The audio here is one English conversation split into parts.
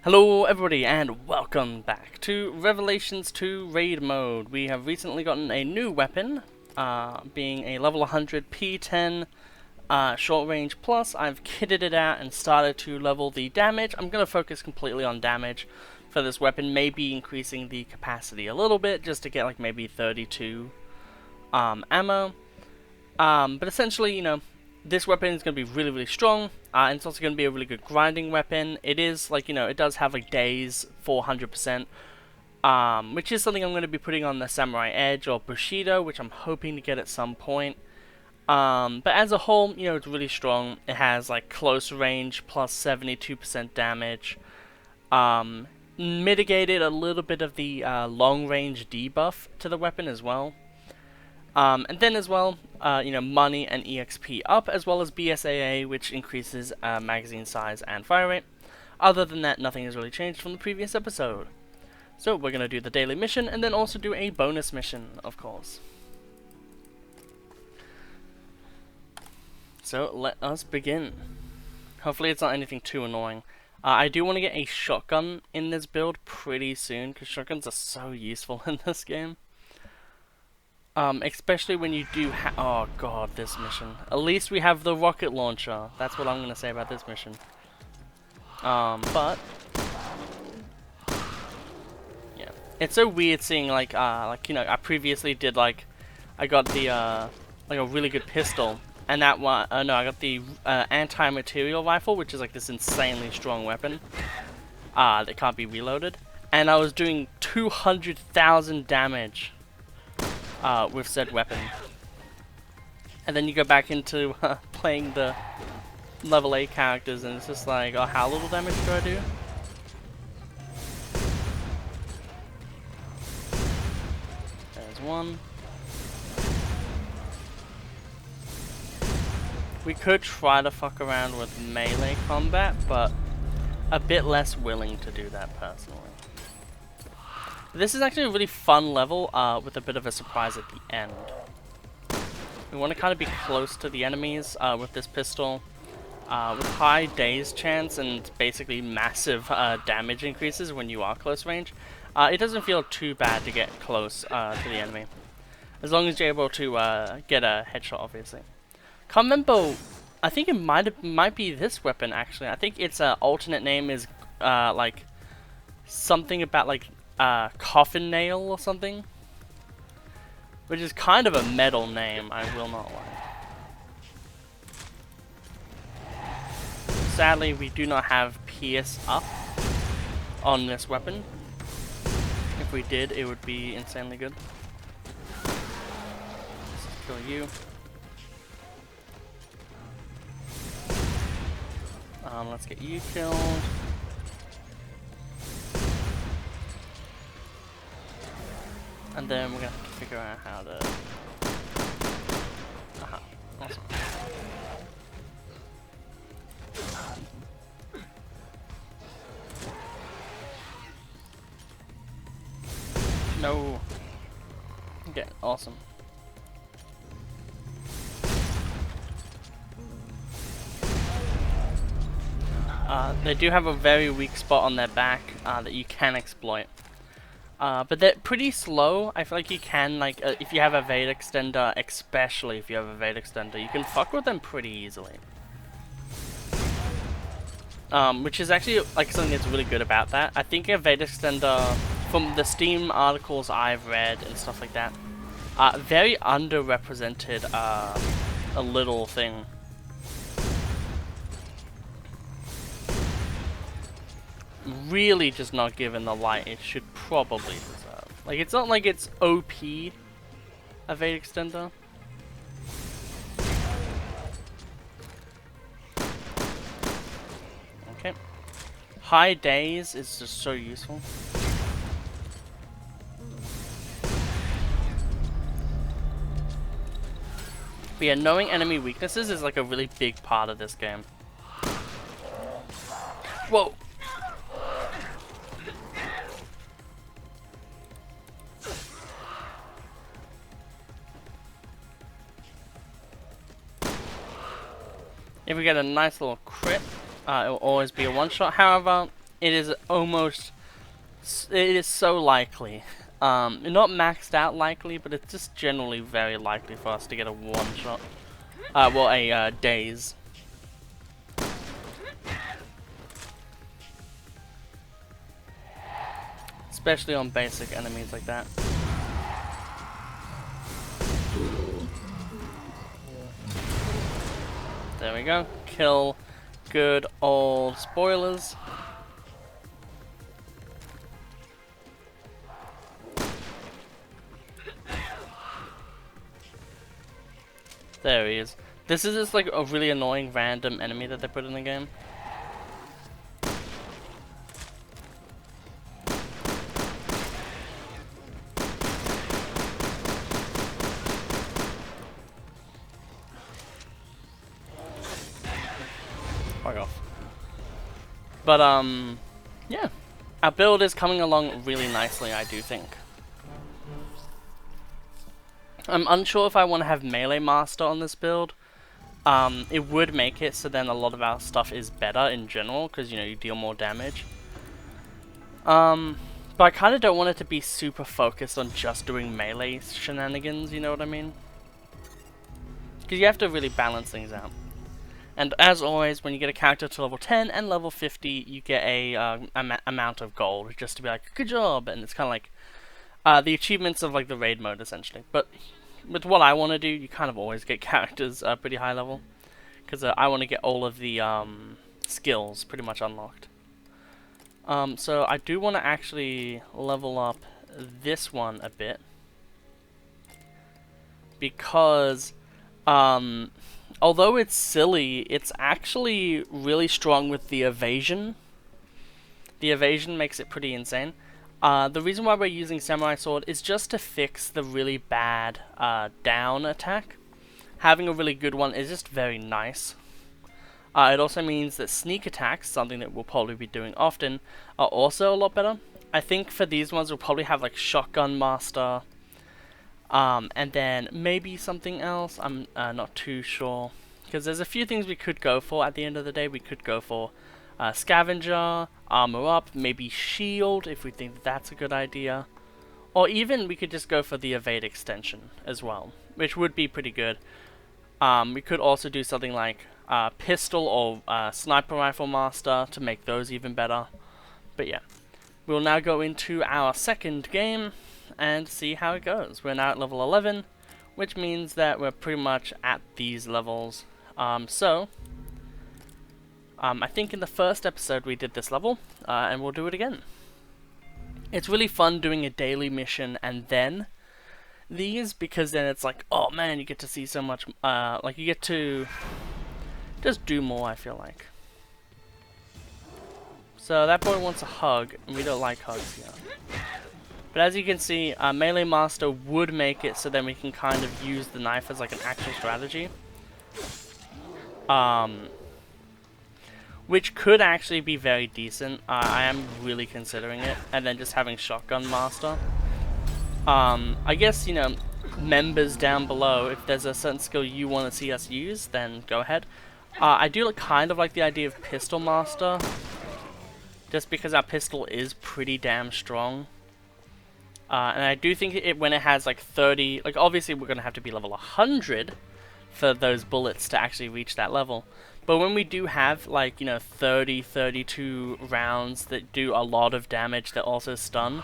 Hello everybody and welcome back to Revelations 2 Raid Mode. We have recently gotten a new weapon, being a level 100 P10 short range plus. I've kitted it out and started to level the damage. I'm going to focus completely on damage for this weapon, maybe increasing the capacity a little bit just to get like maybe 32 ammo. But essentially, this weapon is going to be really strong, and it's also going to be a really good grinding weapon. It is, like, it does have, like, days 400%, which is something I'm going to be putting on the Samurai Edge or Bushido, which I'm hoping to get at some point. But as a whole, it's really strong. It has, like, close range plus 72% damage. Mitigated a little bit of the long range debuff to the weapon as well. And then as well, money and EXP up, as well as BSAA, which increases magazine size and fire rate. Other than that, nothing has really changed from the previous episode. So we're going to do the daily mission, and then also do a bonus mission, of course. So let us begin. Hopefully it's not anything too annoying. I do want to get a shotgun in this build pretty soon, because shotguns are so useful in this game. Especially when you do oh god, this mission. At least we have the rocket launcher. That's what I'm gonna say about this mission. But yeah, it's so weird seeing I previously did I got the like a really good pistol, and that one no, I got the anti-material rifle, which is like this insanely strong weapon that can't be reloaded, and I was doing 200,000 damage. With said weapon. And then you go back into playing the level 8 characters and it's just like, oh, how little damage do I do? There's one. We could try to fuck around with melee combat, but a bit less willing to do that personally. This is actually a really fun level with a bit of a surprise at the end. We want to kind of be close to the enemies with this pistol. With high daze chance and basically massive damage increases when you are close range, it doesn't feel too bad to get close to the enemy. As long as you're able to get a headshot, obviously. Can't remember, I think it might be this weapon actually. I think its alternate name is like something about like coffin nail or something, which is kind of a metal name, I will not lie. Sadly, we do not have pierce up on this weapon. If we did, it would be insanely good. Let's kill you. Let's get you killed. And then we're gonna have to figure out how to... awesome. No. Okay, awesome. They do have a very weak spot on their back that you can exploit. But they're pretty slow. I feel like you can, if you have a Vhite extender, especially if you have a Vhite extender, you can fuck with them pretty easily. Which is actually, something that's really good about that. I think a Vhite extender, from the Steam articles I've read and stuff like that, very underrepresented, a little thing. Really just not given the light it should probably deserve. Like, it's not like it's OP, a Vhite extender. Okay. High daze is just so useful. But yeah, knowing enemy weaknesses is like a really big part of this game. Whoa! If we get a nice little crit, it will always be a one-shot. However, it is almost, it is so likely. Not maxed out likely, but it's just generally very likely for us to get a one shot. Well, a daze. Especially on basic enemies like that. There we go. Kill good old spoilers. There he is. This is just like a really annoying random enemy that they put in the game. Fuck off. But yeah. Our build is coming along really nicely, I do think. I'm unsure if I want to have Melee Master on this build. It would make it so then a lot of our stuff is better in general, because, you know, you deal more damage. But I kind of don't want it to be super focused on just doing melee shenanigans, you know what I mean? Because you have to really balance things out. And as always, when you get a character to level 10 and level 50, you get a amount of gold, just to be like, good job, and it's kind of like the achievements of like the raid mode, essentially. But with what I want to do, you kind of always get characters pretty high level, because I want to get all of the skills pretty much unlocked. So I do want to actually level up this one a bit, because although it's silly, it's actually really strong with the evasion. The evasion makes it pretty insane. The reason why we're using Samurai Sword is just to fix the really bad down attack. Having a really good one is just very nice. It also means that sneak attacks, something that we'll probably be doing often, are also a lot better. I think for these ones we'll probably have like Shotgun Master, and then maybe something else. I'm not too sure, because there's a few things we could go for at the end of the day. We could go for Scavenger, Armor Up, maybe Shield if we think that that's a good idea. Or even we could just go for the Evade extension as well, which would be pretty good. We could also do something like Pistol or Sniper Rifle Master to make those even better. But yeah, we'll now go into our second game and see how it goes. We're now at level 11, which means that we're pretty much at these levels. I think in the first episode we did this level, and we'll do it again. It's really fun doing a daily mission and then these, because then it's like, oh man, you get to see so much, like you get to just do more, I feel like. So that boy wants a hug, and we don't like hugs here. But as you can see, Melee Master would make it so then we can kind of use the knife as like an actual strategy. Which could actually be very decent. I am really considering it. And then just having Shotgun Master. I guess, you know, members down below, if there's a certain skill you want to see us use, then go ahead. I do kind of like the idea of Pistol Master, just because our pistol is pretty damn strong. And I do think when it has like 30, like obviously we're going to have to be level 100 for those bullets to actually reach that level. But when we do have like, you know, 30, 32 rounds that do a lot of damage that also stun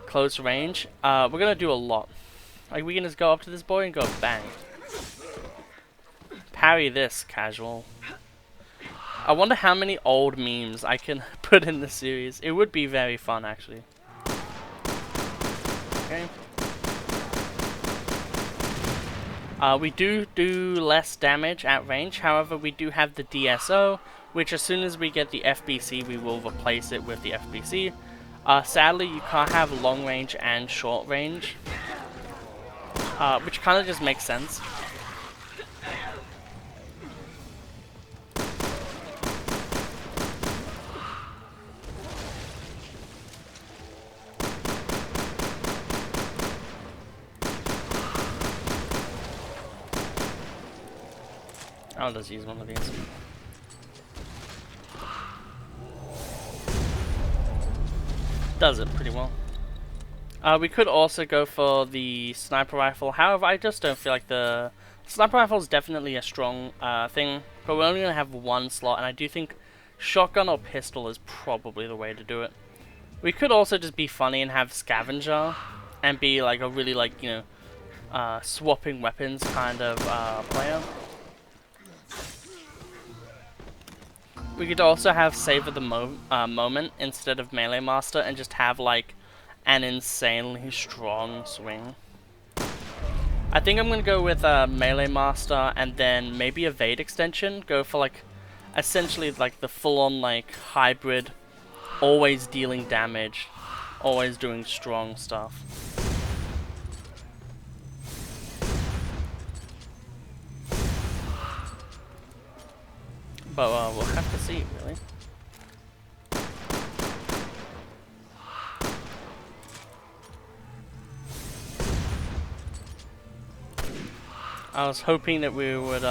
close range, we're going to do a lot. Like we can just go up to this boy and go bang. Parry this, casual. I wonder how many old memes I can put in the series. It would be very fun, actually. Okay. We do less damage at range, however we do have the DSO, which as soon as we get the FBC we will replace it with the FBC. Sadly you can't have long range and short range, which kind of just makes sense. I'll just use one of these. Does it pretty well. We could also go for the sniper rifle. However, I just don't feel like the sniper rifle is definitely a strong thing, but we're only going to have one slot, and I do think shotgun or pistol is probably the way to do it. We could also just be funny and have scavenger, and be like a really like, you know, swapping weapons kind of player. We could also have savor the moment instead of melee master, and just have like an insanely strong swing. I think I'm gonna go with melee master and then maybe a Vhite extension. Go for like essentially like the full-on like hybrid, always dealing damage, always doing strong stuff. But we'll have to see, really. I was hoping that we would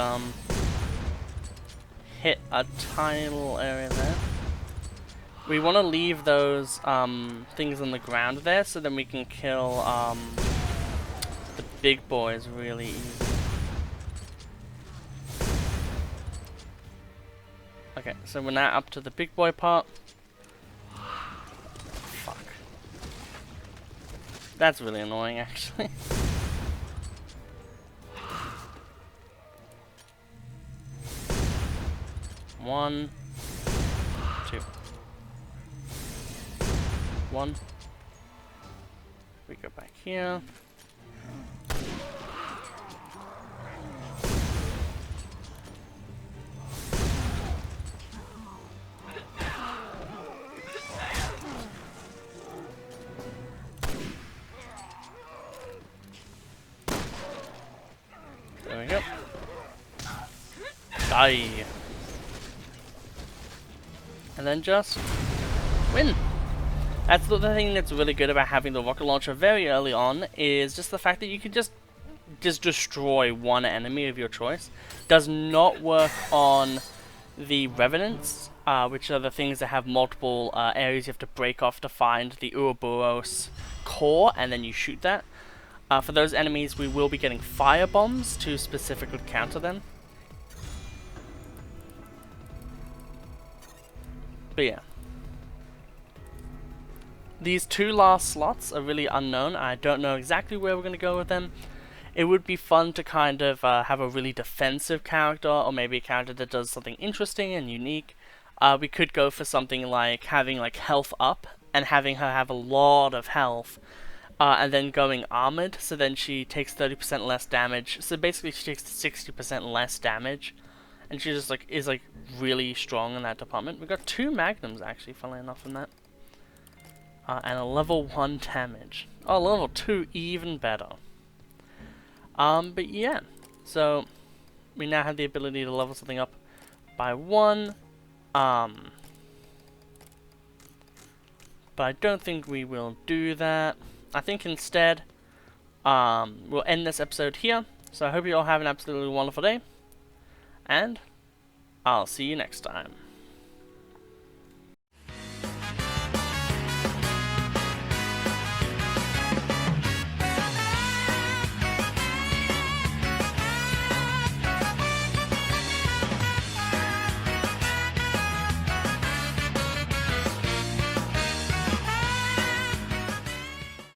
hit a tiny little area there. We want to leave those things on the ground there, so then we can kill the big boys really easy. Okay, so we're now up to the big boy part. Fuck. That's really annoying, actually. One, two. One. We go back here. There we go. Die. And then just win. That's the thing that's really good about having the rocket launcher very early on, is just the fact that you can just destroy one enemy of your choice. Does not work on the revenants, which are the things that have multiple areas you have to break off to find the Ouroboros core, and then you shoot that. For those enemies, we will be getting fire bombs to specifically counter them. But yeah. These two last slots are really unknown. I don't know exactly where we're going to go with them. It would be fun to kind of have a really defensive character, or maybe a character that does something interesting and unique. We could go for something like having like health up, and having her have a lot of health, and then going armored, so then she takes 30% less damage. So basically she takes 60% less damage. And she just like is like really strong in that department. We've got 2 magnums actually, funnily enough, in that. And a level 1 damage. Oh, level 2 even better. But yeah. So we now have the ability to level something up by 1. But I don't think we will do that. I think instead we'll end this episode here. So I hope you all have an absolutely wonderful day. And I'll see you next time.